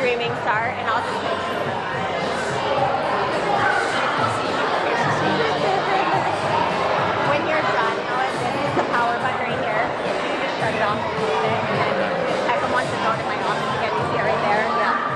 streaming start, and I'll just make sure. When you're done, this is the power button right here. You just shut it off and leave it, and then if someone wants to go to my office again, you see it right there. Yeah.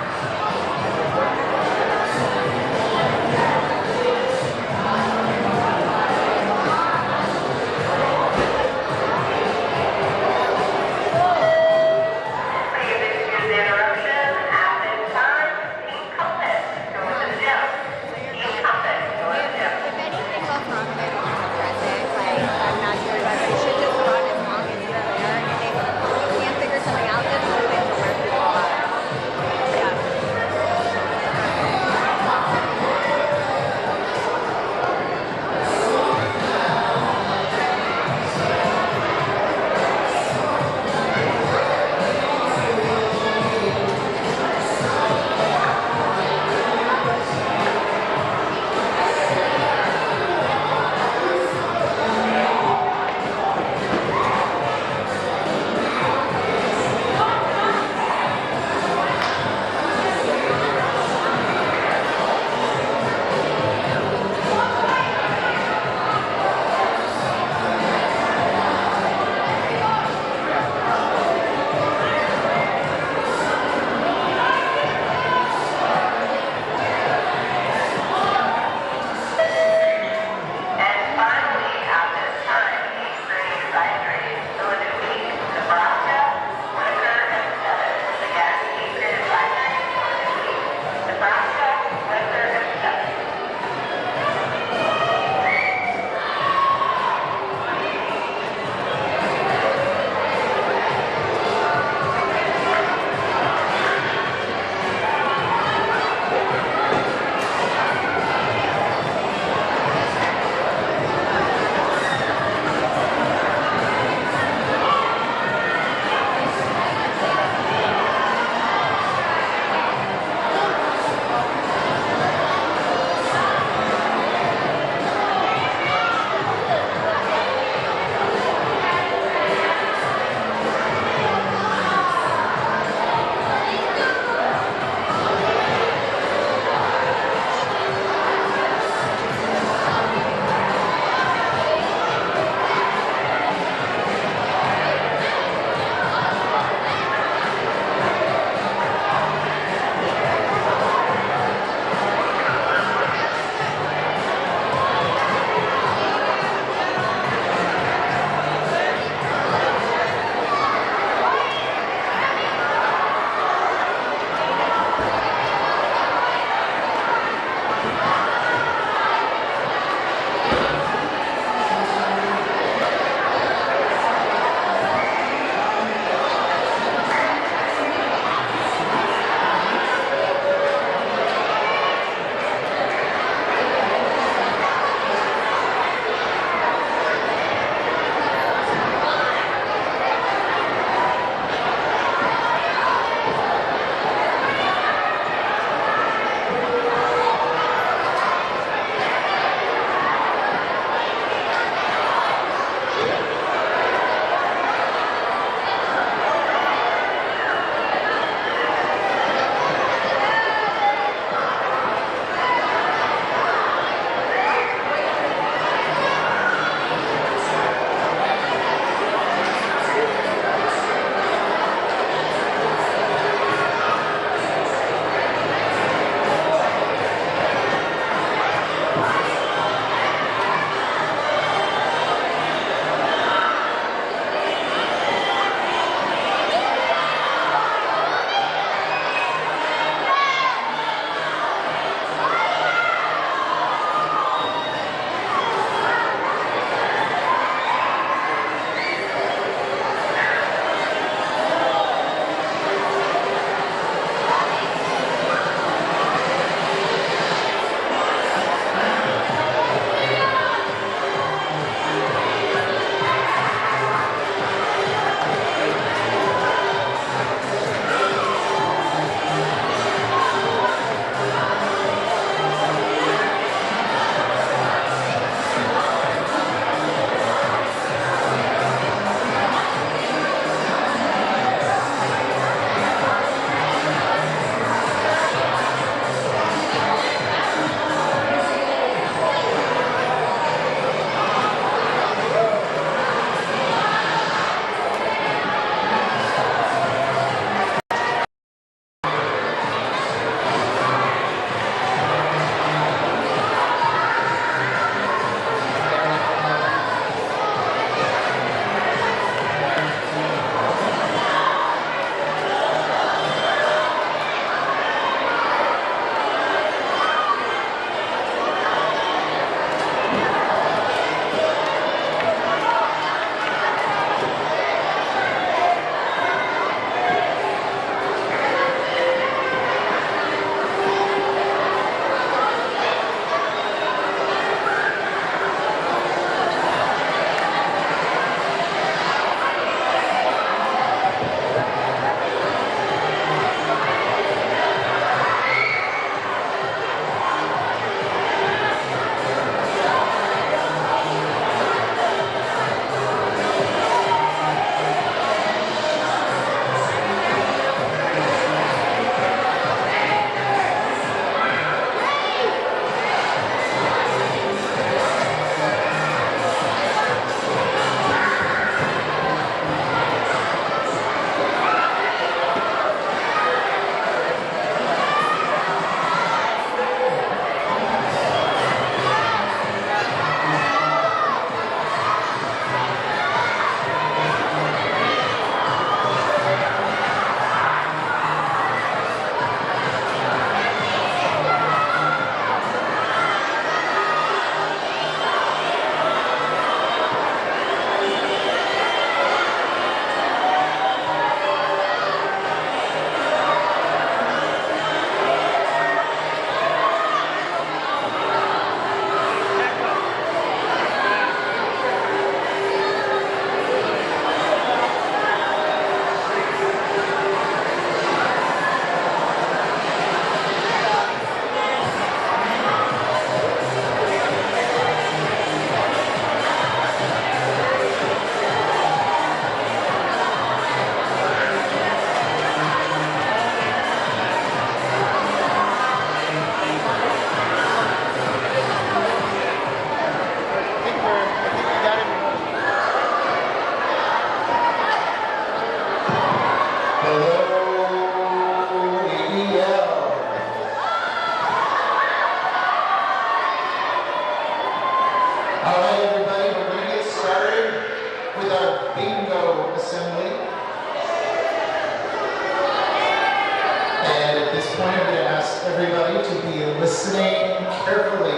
everybody to be listening carefully,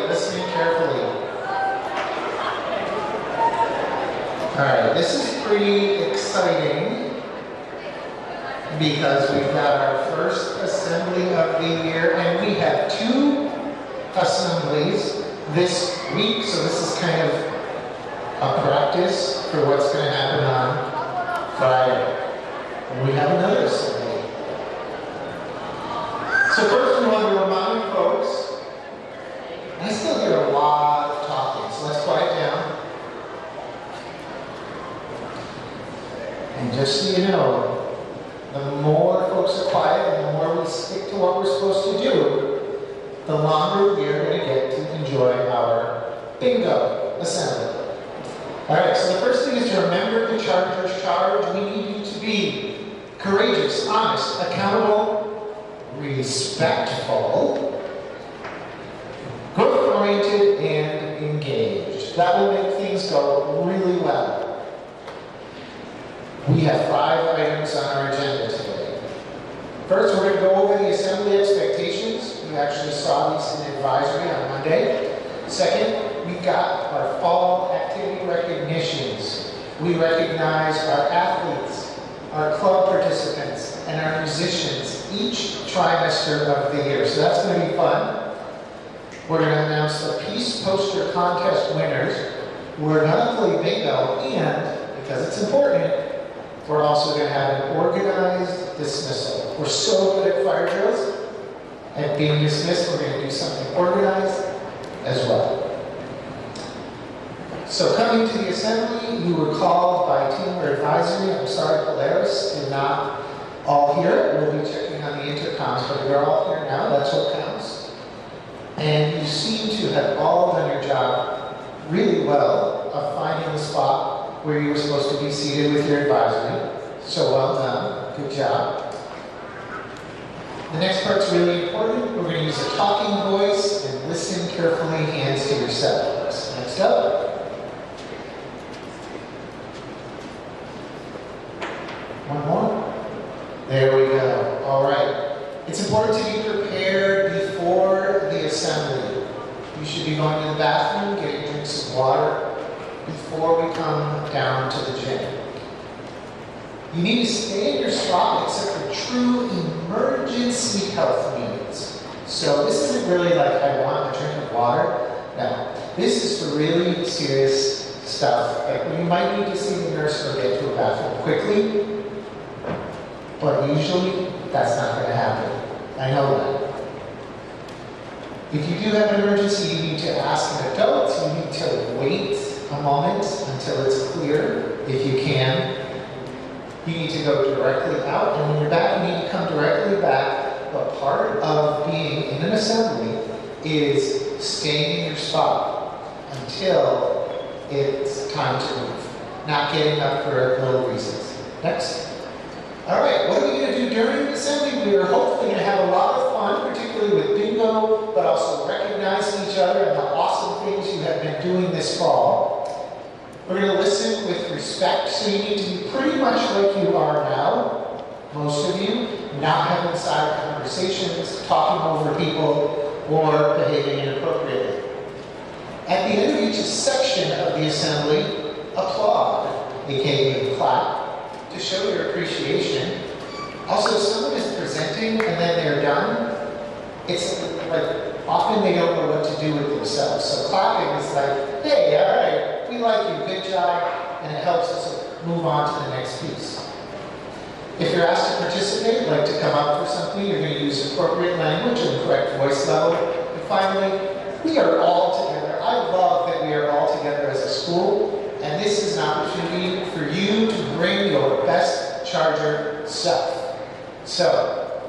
All right, this is pretty exciting because we've got our first assembly of the year, and we have 2 assemblies this week, so this is kind of a practice for what's going to happen on Friday. And we have another assembly. So first we want to remind folks, I still hear a lot of talking, so let's quiet down. And just so you know, the more folks are quiet and the more we stick to what we're supposed to do, the longer we are going to get to enjoy our bingo assembly. Alright, so the first thing is to remember the Chargers charge. We need you to be courageous, honest, accountable, respectful, growth-oriented, and engaged. That will make things go really well. We have 5 items on our agenda today. First, we're going to go over the assembly expectations. We actually saw these in advisory on Monday. Second, we've got our fall activity recognitions. We recognize our athletes, our club participants, and our musicians each trimester of the year. So that's going to be fun. We're going to announce the Peace Poster Contest winners. We're going to play bingo, and because it's important, we're also going to have an organized dismissal. We're so good at fire drills and being dismissed, we're going to do something organized as well. So coming to the assembly, you were called by Teamwear Advisory. I'm sorry Polaris did not all hear it. We'll be checking on the intercoms, but you're all here now. That's what counts. And you seem to have all done your job really well of finding the spot where you were supposed to be seated with your advisory. So well done. Good job. The next part's really important. We're going to use a talking voice and listen carefully, hands to yourselves. Next up. One more. There we go. All right. It's important to be prepared before the assembly. You should be going to the bathroom, getting drinks of water before we come down to the gym. You need to stay in your spot except for true emergency health needs. So this isn't really like I want a drink of water. No, this is for really serious stuff. Like you might need to see the nurse or get to a bathroom quickly, but usually that's not going to happen. I know that. If you do have an emergency, you need to ask an adult. You need to wait a moment until it's clear, if you can. You need to go directly out, and when you're back, you need to come directly back. But part of being in an assembly is staying in your spot until it's time to move, not getting up for a little recess. Next. All right, what are we going to do during the assembly? We are hopefully going to have a lot of fun, particularly with bingo, but also recognizing each other and the awesome things you have been doing this fall. We're going to listen with respect, so you need to be pretty much like you are now, most of you, not having side conversations, talking over people, or behaving inappropriately. At the end of each section of the assembly, applaud, aka clap, to show your appreciation. Also, if someone is presenting and then they're done, it's like often they don't know what to do with themselves. So clapping is like, hey, all right, we like you, good job, and it helps us move on to the next piece. If you're asked to participate, like to come up for something, you're going to use appropriate language and the correct voice level. And finally, we are all together. I love that we are all together as a school. And this is an opportunity for you to bring your best Charger self. So,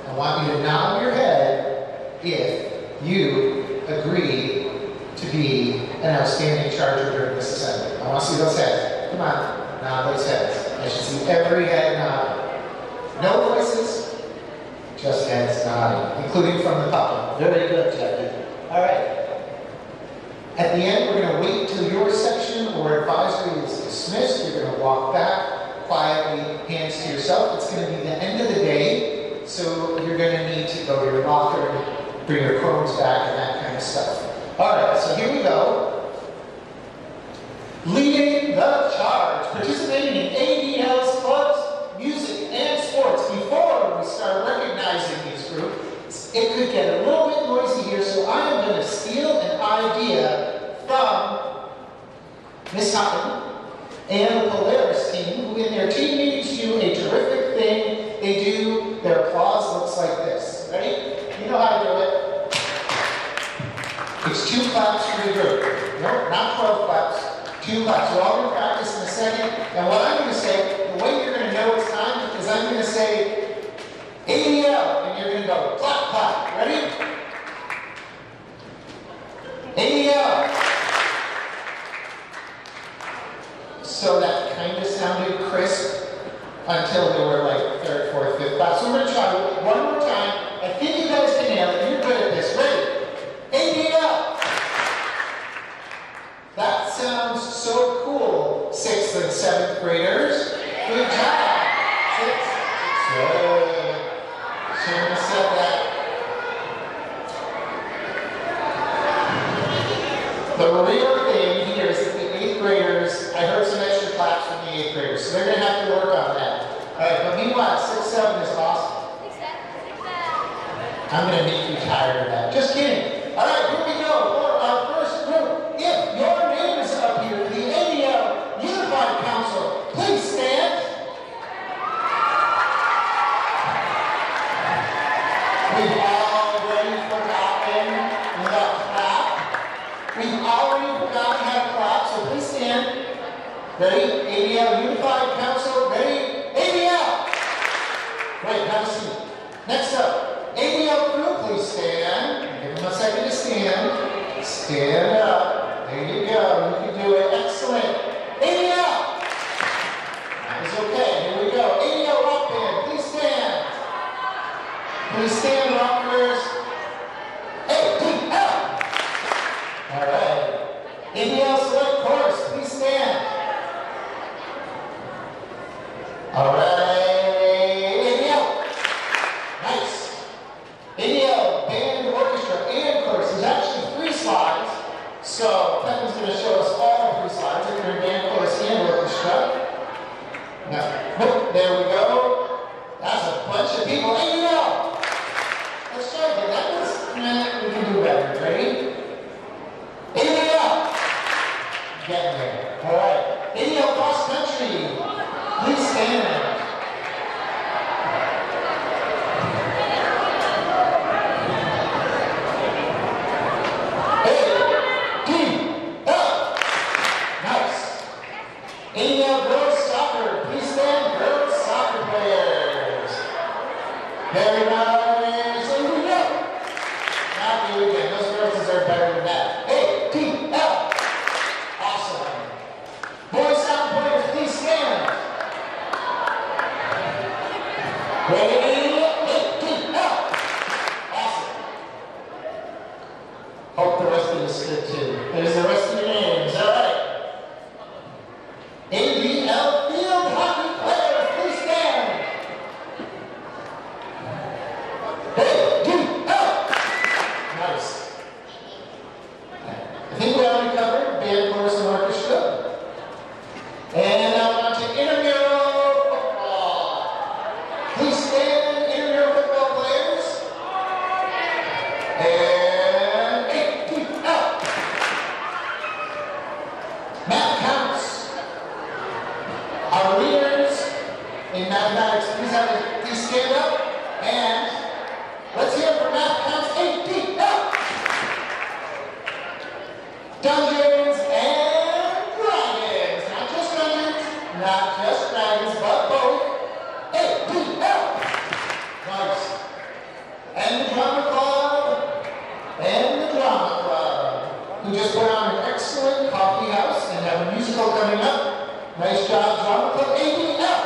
I want you to nod your head if you agree to be an outstanding Charger during this assembly. I want to see those heads. Come on, nod those heads. I should see every head nodding. No voices, just heads nodding, including from the public. Very good, Jackie. All right. At the end, we're going to wait until your section or advisory is dismissed. You're going to walk back quietly, hands to yourself. It's going to be the end of the day, so you're going to need to go to your locker bring your cones back and that kind of stuff. All right, so here we go. Leading the charge, participating in ADL's clubs, music, and sports. Before we start recognizing these groups, it could get a little bit noisy here, so I am going to steal an idea from Miss Hutton and the Polaris team, who in their team meetings do a terrific thing. They do, their applause looks like this. Ready? You know how to do it. It's 2 claps for the group. No, not 12 claps, 2 claps. We're all going to practice in a second. And what I'm going to say, the way you're going to know it's time is I'm going to say ADL, and you're going to go clap, clap. Ready? ADL. So that kind of sounded crisp until they were like 3rd, 4th, 5th class. So we're going to try one more time. I think you guys can nail it. You're good at this. Ready? ADL. That sounds so cool. 6th and 7th graders. Good job. 6th. Good. Shouldn't have said that. The real thing here is that the 8th graders, I heard some extra claps from the 8th graders, so they're going to have to work on that. All right, but meanwhile, 6, 7 is awesome. I'm going to make you tired of that. Just kidding. All right, here we go for our first group. If your name is up here, the ADL Unified Council, please stand. We've already forgotten the clap. We've already forgotten how to clap, so please stand. Ready? ADL Unified Council. Ready? ADL! Great, have a seat. Next up. ADL crew, please stand. Give them a second to stand. Stand up. There you go. You can do it. Excellent. ADL. That was okay. Here we go. ADL rock band, please stand. Please stand, rockers. ADL. All right. ADL select chorus, please stand. All right. So, Pepin's going to show us all 3 slides. If you're in band, chorus, and orchestra. Now, nope, there we go. That's a bunch of people. Hey, you know! Let's try again. That was, we can do better. Ready? ADL! Get there. All right. ADL cross country. Please stand. ADL girls soccer, please stand, girls soccer players. Very nice. Here we go. Now do it again. Those girls deserve better than that. ADL. Awesome. Boys soccer players, please stand. Ready? ADL. Awesome. Hope the rest of this is good too. There's the rest of your names. All right. ADL field hockey players, please stand. ADL. Nice. I think we already covered band, chorus, and orchestra. And now on to intramural football. Please stand, intramural football players. And ADL. Math counts. Our leaders in mathematics, please stand up, and let's hear it for math counts. ADL. Dungeons and Dragons. Not just dungeons, not just dragons, but both. ADL. Nice. And the drama club, who just put on an excellent coffee house and have a musical coming up. Nice job, drama club. ADL.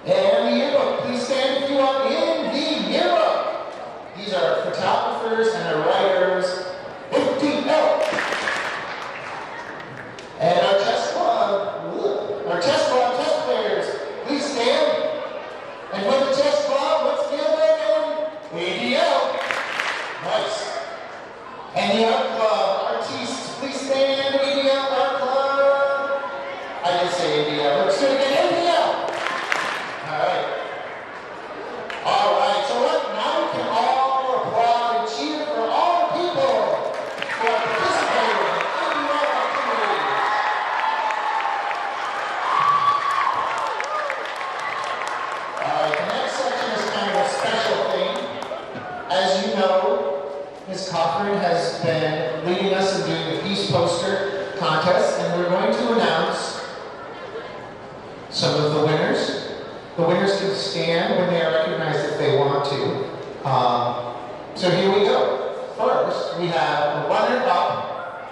And the yearbook. Please stand if you are in the yearbook. These are photographers and our writers. ADL. And our chess club. Our chess club chess players. Please stand. And with the chess club, let's give it in. And the art club, artistes, please stand. ABL art club. I did say ABL. Let's do it again. ABL. All right. All right. So what? Now we can all applaud and cheer for all the people who are participating in ABL activities. All right. The next section is kind of a special thing. As you know, Ms. Cochran has been leading us in doing the Peace Poster Contest, and we're going to announce some of the winners. The winners can stand when they are recognized if they want to. So here we go. First, we have a runner-up,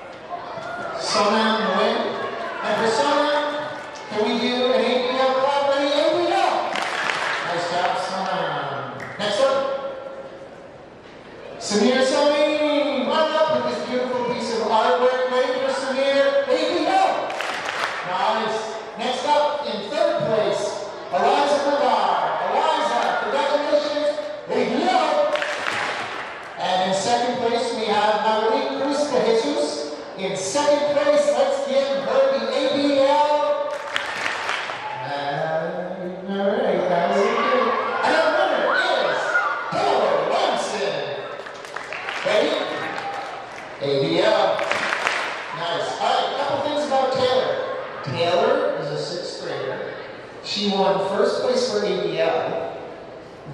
Sonam Nguyen. And for Sonam, can we do an ABL clap? Ready? ABL! Nice job, Sonam. Next up. Samir Salim, run up with this beautiful piece of artwork. Ready for Samir? ABL. Nice. Next up, in third place, Eliza Navar. Eliza, congratulations. ABL. And in second place, we have Marie Cruz de Jesus. In second place, let's give her the ABL. All right, that was good. And our winner is Taylor Williamson. Ready? ABL. Nice. All right, a couple things about Taylor. Taylor is a sixth grader. She won first place for ABL.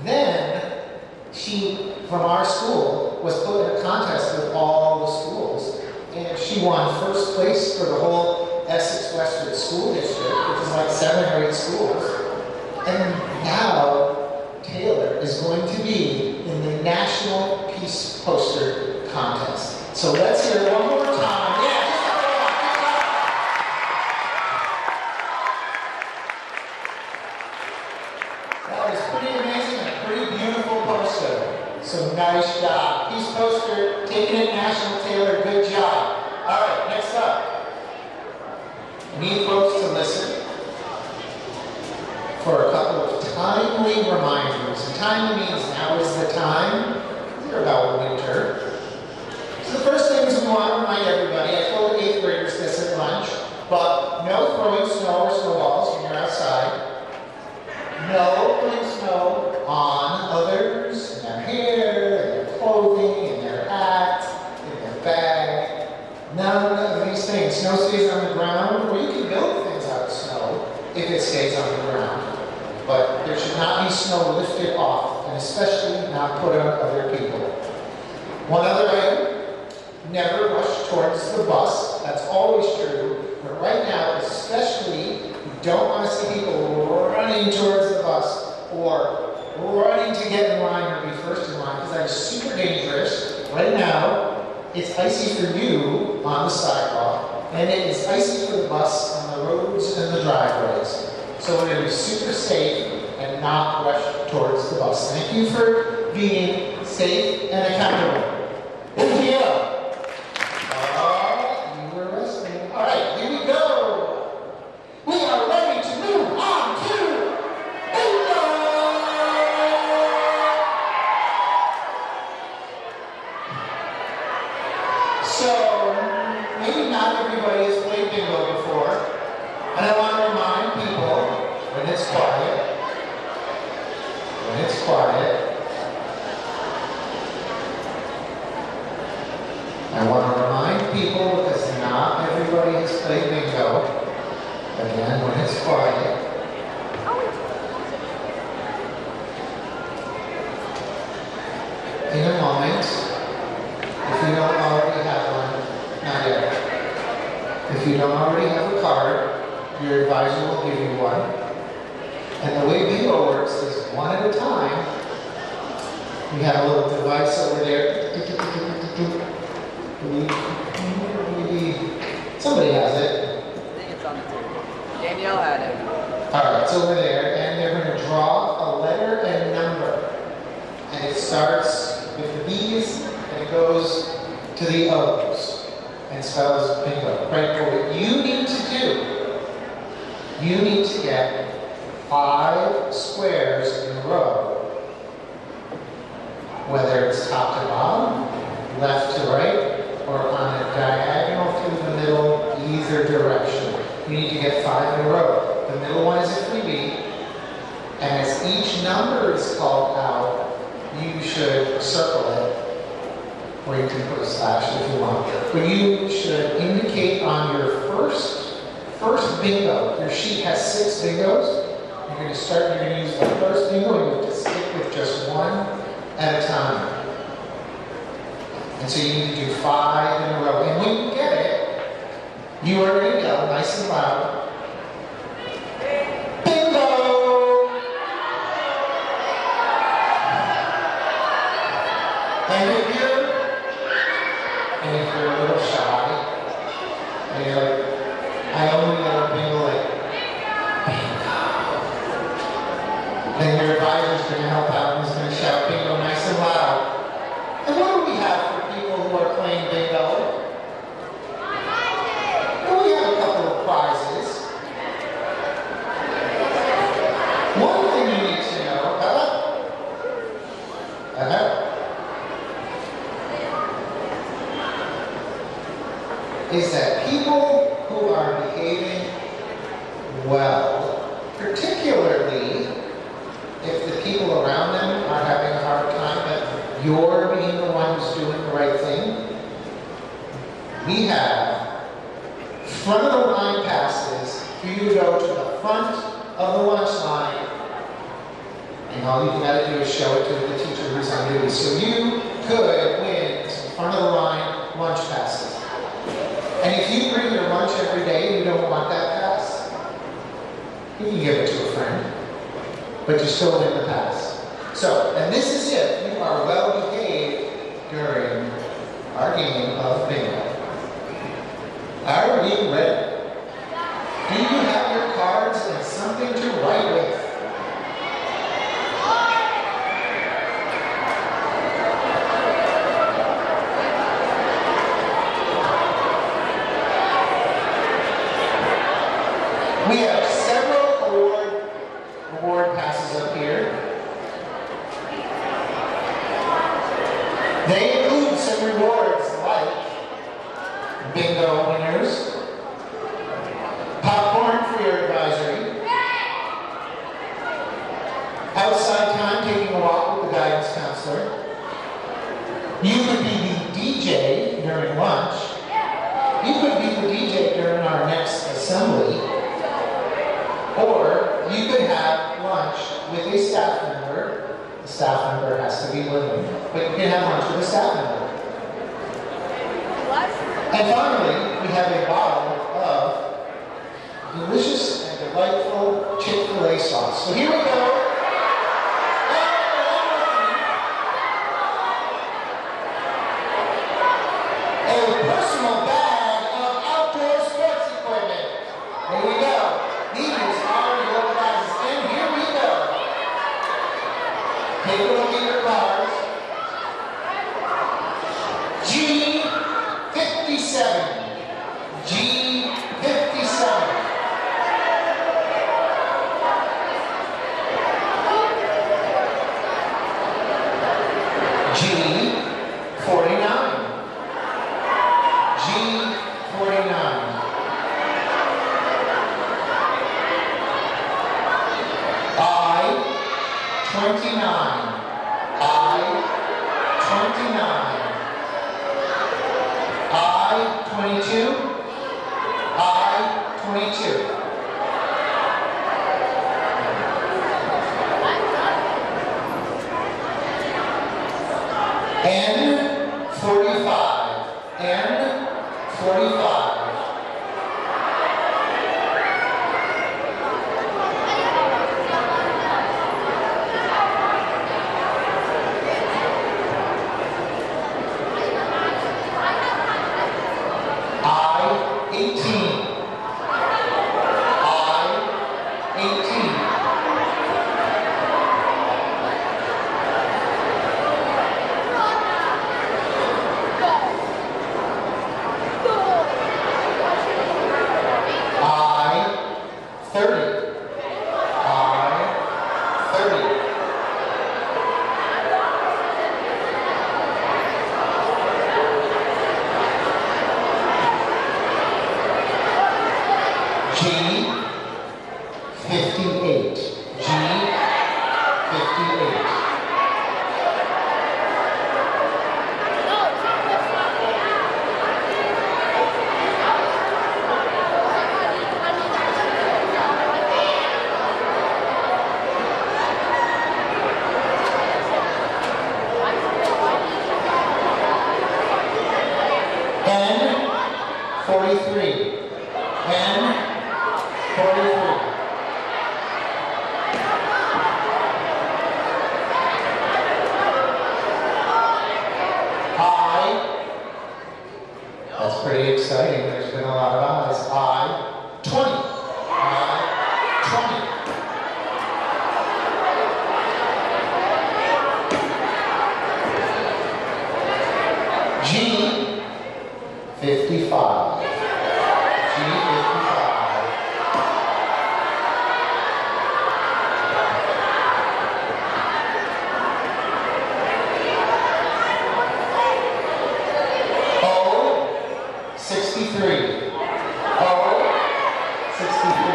Then she, from our school, was put in a contest with all the schools. And she won first place for the whole Essex Westford School District, which is like 7 or 8 schools. And now Taylor is going to be in the National Peace Poster Contest. So let's hear it one more time. Yeah, just a clap. That was pretty amazing and a pretty beautiful poster. So nice job. Peace Poster, taking it national, Taylor. Good job. All right, next up. I need folks to listen for a couple of timely reminders. And timely means now is the time. They're about winter. So the first thing is we want to remind everybody, I told 8th graders this at lunch, but no throwing snow or snowballs when you're outside. No putting snow on others, in their hair, in their clothing, in their hat, in their bag. None of these things. Snow stays on the ground, or you can build things out of snow if it stays on the ground. But there should not be snow lifted off, and especially not put on other people. One other item, never rush towards the bus. That's always true. But right now, especially, you don't want to see people running towards the bus or running to get in line or be first in line, because that's super dangerous. Right now, it's icy for you on the sidewalk, and it is icy for the bus on the roads and the driveways. So we're going to be super safe and not rush towards the bus. Thank you for being safe and accountable. ABL. You were listening. All right, here we go. We are ready to move on to bingo. So maybe not everybody has played bingo before, and I want to remind people when it's quiet. When it's quiet. I want to remind people, because not everybody has played bingo, again, when it's quiet. In a moment, if you don't already have one, not yet. If you don't already have a card, your advisor will give you one. And the way bingo works is one at a time. We have a little device over there. Somebody has it. I think it's on the table. Danielle had it. All right, it's over there, and they're going to draw a letter and number. And it starts with the B's, and it goes to the O's, and spells bingo. Right, but what you need to do, you need to get 5 squares in a row. Whether it's top to bottom, left to right, number is called out, you should circle it, or you can put a slash if you want. But you should indicate on your first bingo. Your sheet has 6 bingos. You're going to use the first bingo, and you have to stick with just one at a time. And so you need to do 5 in a row. And when you get it, you are going to yell nice and loud, bingo! And if you're a little shy, and you're like, I only know a bingo like, bingo. Then your advisor's going to help out and is going to shout bingo nice and loud. And what do we have for people who are playing bingo? Well, we have a couple of prizes. One thing you need to know, is that people who are behaving well, particularly if the people around them are having a hard time, but you're being the one who's doing the right thing, we have front of the line passes for you to go to the front of the lunch line, and all you gotta do is show it to the teacher who's on duty. So you could win some front of the line lunch passes. And if you bring your lunch every day and you don't want that pass, you can give it to a friend, but you still win the pass. So, and this is if you are well behaved during our game of bingo. Are we ready? Do you have your cards and something to write with? We have several award passes up here. They include some rewards like bingo winners, popcorn for your advisory, outside time taking a walk with the guidance counselor. You could be the DJ during lunch. You could be the DJ during our next assembly. Or you could have lunch with a staff member. The staff member has to be living, but you can have lunch with a staff member. And finally, we have a bottle of delicious and delightful Chick-fil-A sauce. So here we go. A personal bag of outdoor sports equipment. Here we go. These are your prizes. And here we go. Take a look at your cards. G57. G57. G49. G49. I-29. I-29. I-22. I-22. N-45. N-45. I-18. I-18. 58. N43. N43. That's pretty exciting. There's been a lot of eyes. I-20. I-20. G55. G55. O63. O63.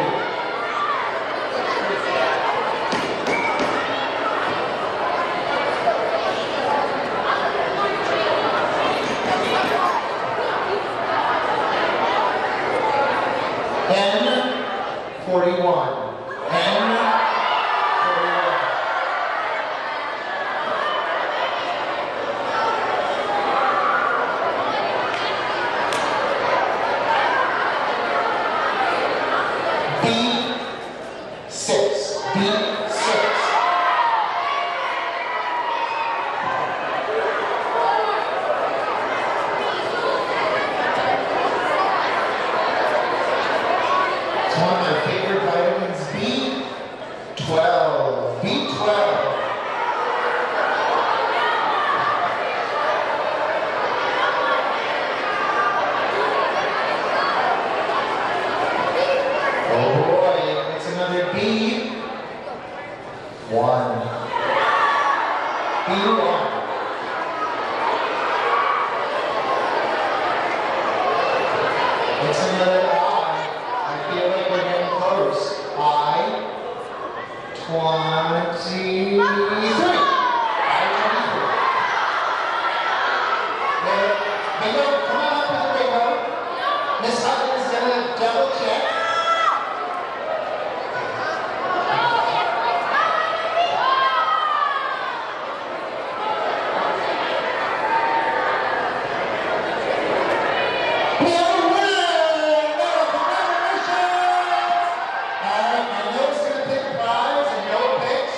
N41. N41. B6. B6. It's one of my favorite vitamins, B12. B12. Oh boy, it's another B1. B1. It's another I. I feel like we're getting close. I-23. I-23. Bingo, come on up with the bingo. Miss Hutton is gonna double check. We have a winner! Well, congratulations! All right, and Noah's gonna pick a prize, and Noah picks.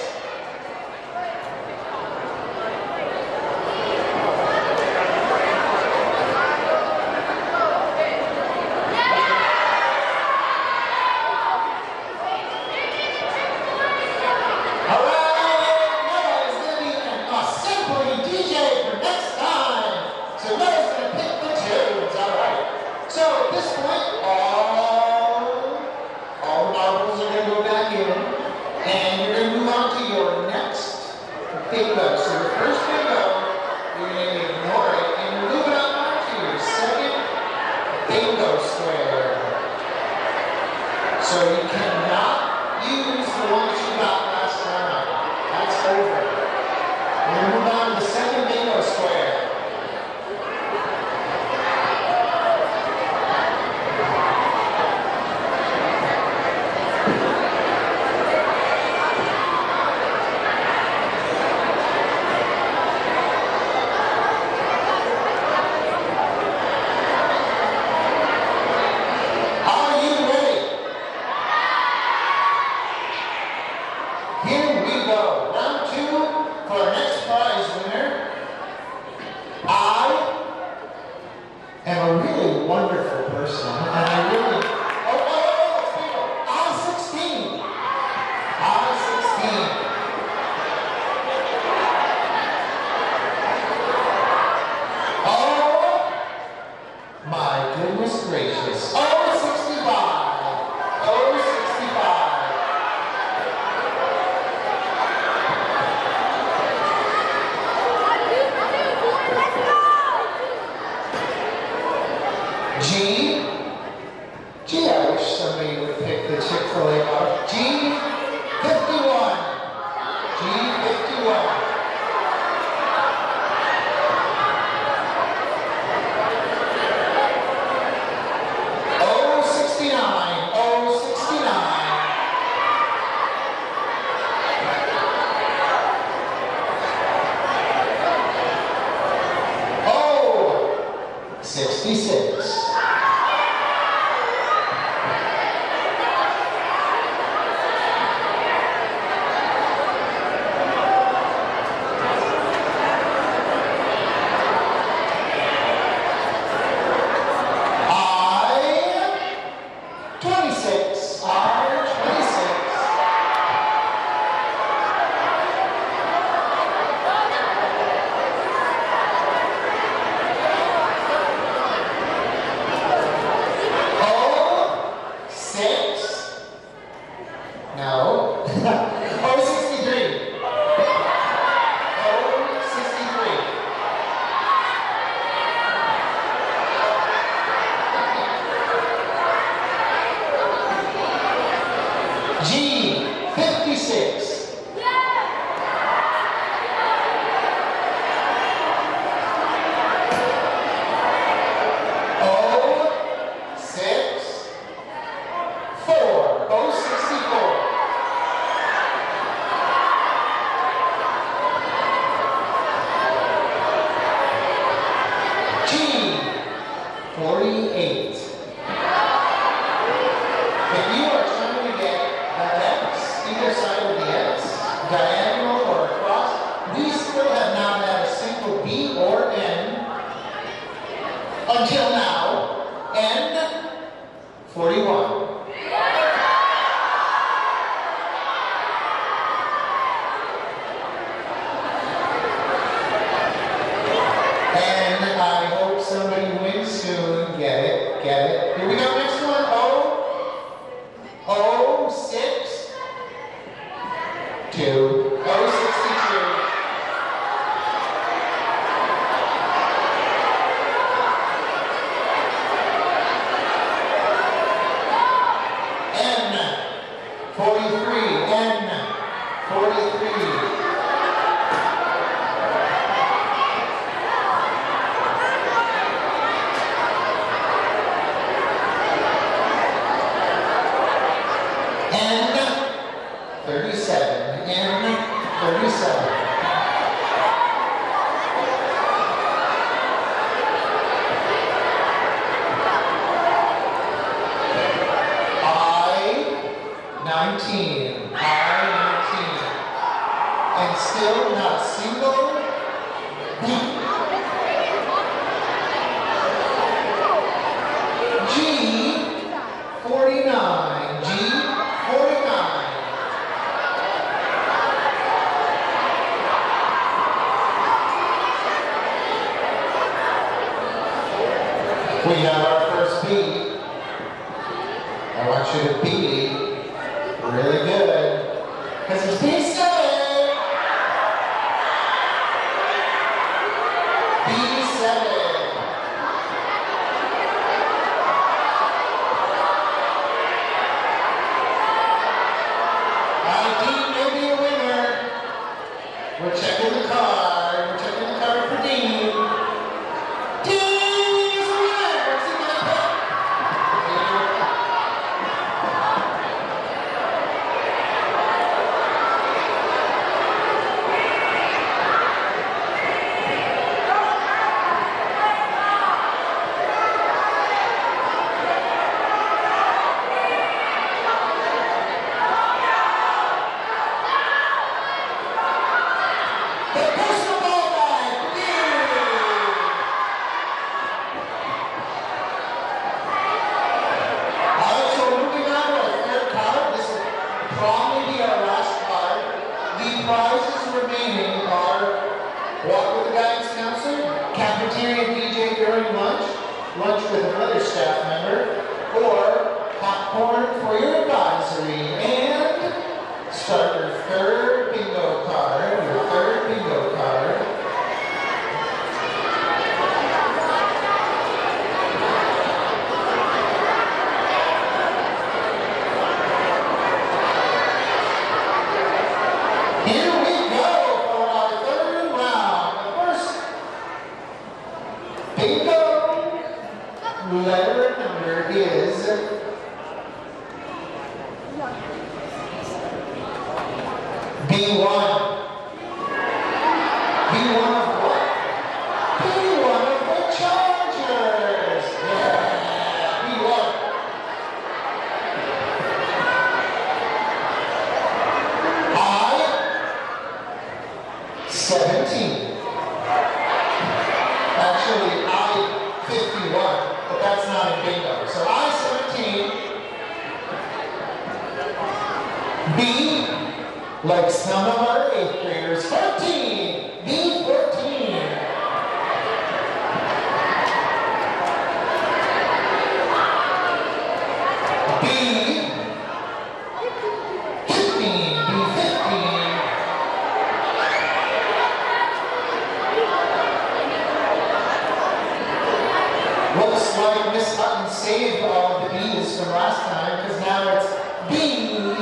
All right, Noah is gonna be an assembly DJ for next time. So Noah's gonna pick the tunes. All right. So at this point, all the marbles are gonna go back in, and you're gonna move on to your next bingo. So your first bingo, you're gonna ignore it, and you're moving on to your second bingo square. So you cannot use the ones you got last time. That's over. We're gonna move on to the second bingo square. Are you ready? Oh, 69. Oh, 69. Oh, 66. I 26. I 26. Oh, 6. No. Oh, 63. Oh, 63. G, 56. O, 6, 4. O, 64. G, 48. If you are trying to get the X, either side of the X, diagonal or across, we still have not had a single B or N until now. N 41. And I hope somebody wins soon. Get it? Get it? Here we go. Next one. O 6 2. O 62. N 43. N 43. N 37. N 37. I 19. I 19. And still not a single B. G 49. G 49. We have our first B. I want you to be really good. Because it's B7. B7. Dean may be a winner. We're checking the card. We're checking the card for Dean. Dean is a winner. What's he gonna pick? The personal ball bag, Dean. Alright, so moving on to our third card. This will probably be our last card. The prizes remaining are walk with the guidance counselor, cafeteria DJ during lunch, lunch with another staff member, or popcorn for your advisory, and start your third bingo card, your third bingo card. Here we go for B1 of what? B1 of the Chargers. Yeah, B1. I-17. Actually, I-51, but that's not in bingo. So I-17. B, like some of our 8th graders, 14. B-14. B-15. B-15. Looks like Miss Hutton saved all of the B's from last time, because now it's B8.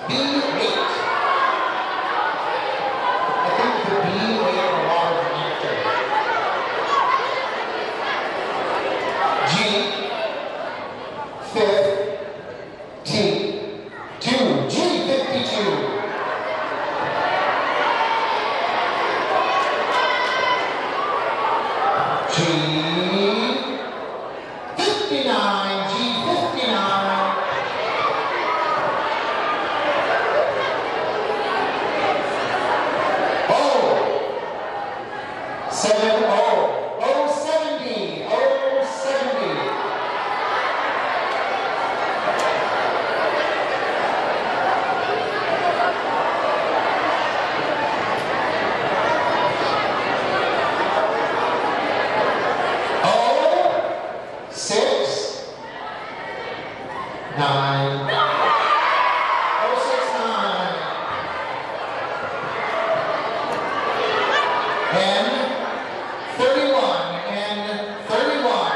B8. I think the B ate a lot of nectar. G, 52. G52. G59, G59. O, 70, O70, O70. O6, 9. O6, 9. N31, N31.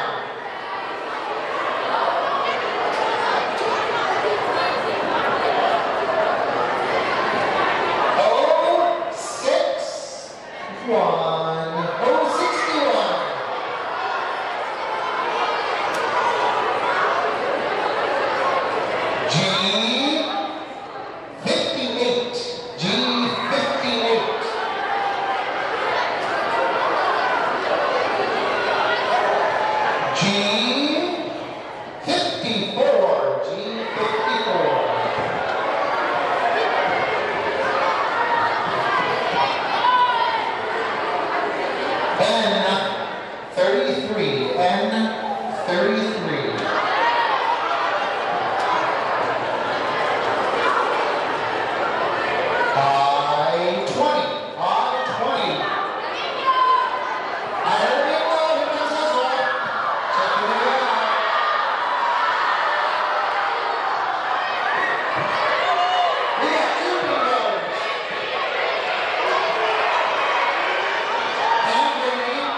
O61, O61. G58, G58. G54, G54. N33, N33. I-20, I-20. I heard it well, here comes this one. Check it out. We got 2 bingos. Anthony.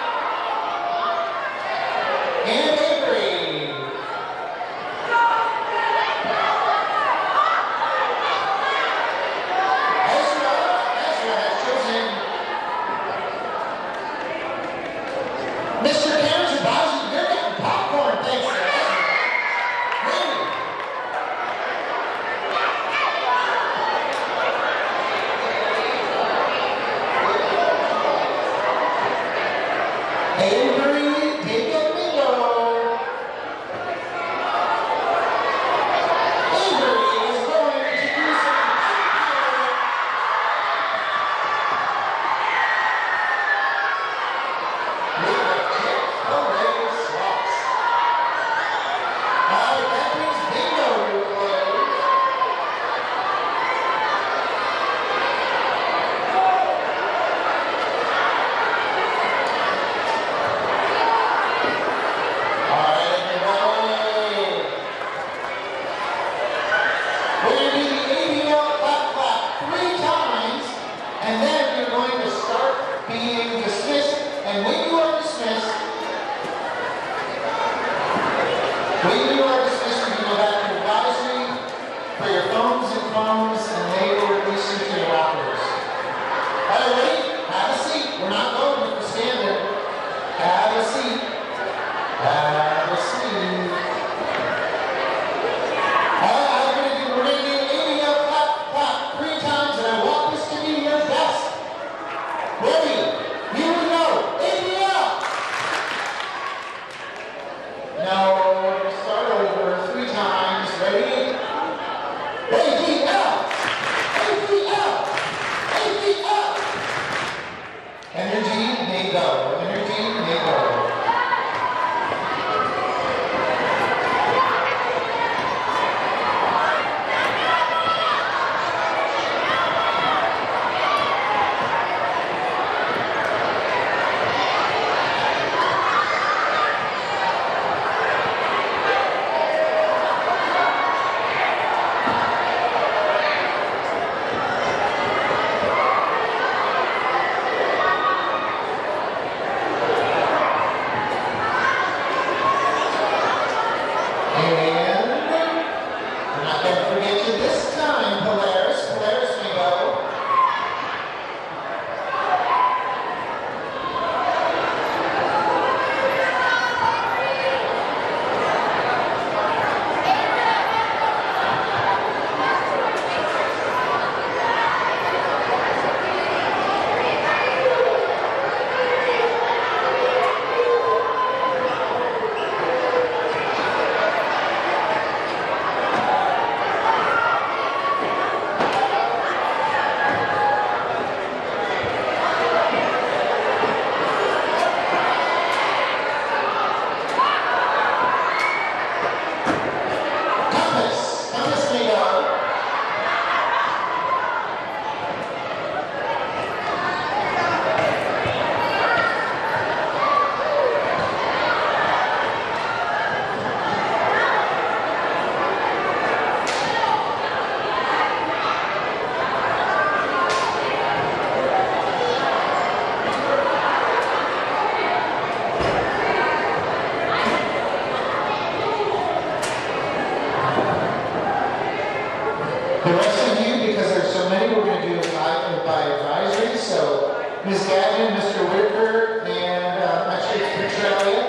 Ms. Gagnon, Mr. Whitaker, and actually it's Petralia.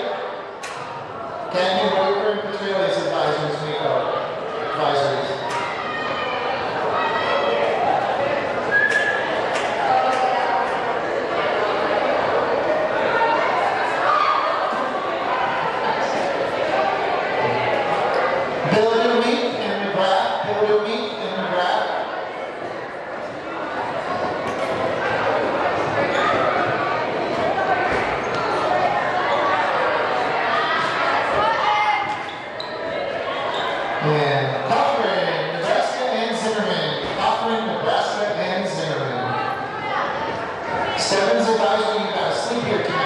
Gagnon, Whitaker, and Petralia's advisors make up. Advisories. Bill Meek and McGrath. Bill Meek and McGrath. And Cochran, Nebraska and Zimmerman. Cochran, Nebraska and Zimmerman. Stebbins advising you got to sleep here tonight.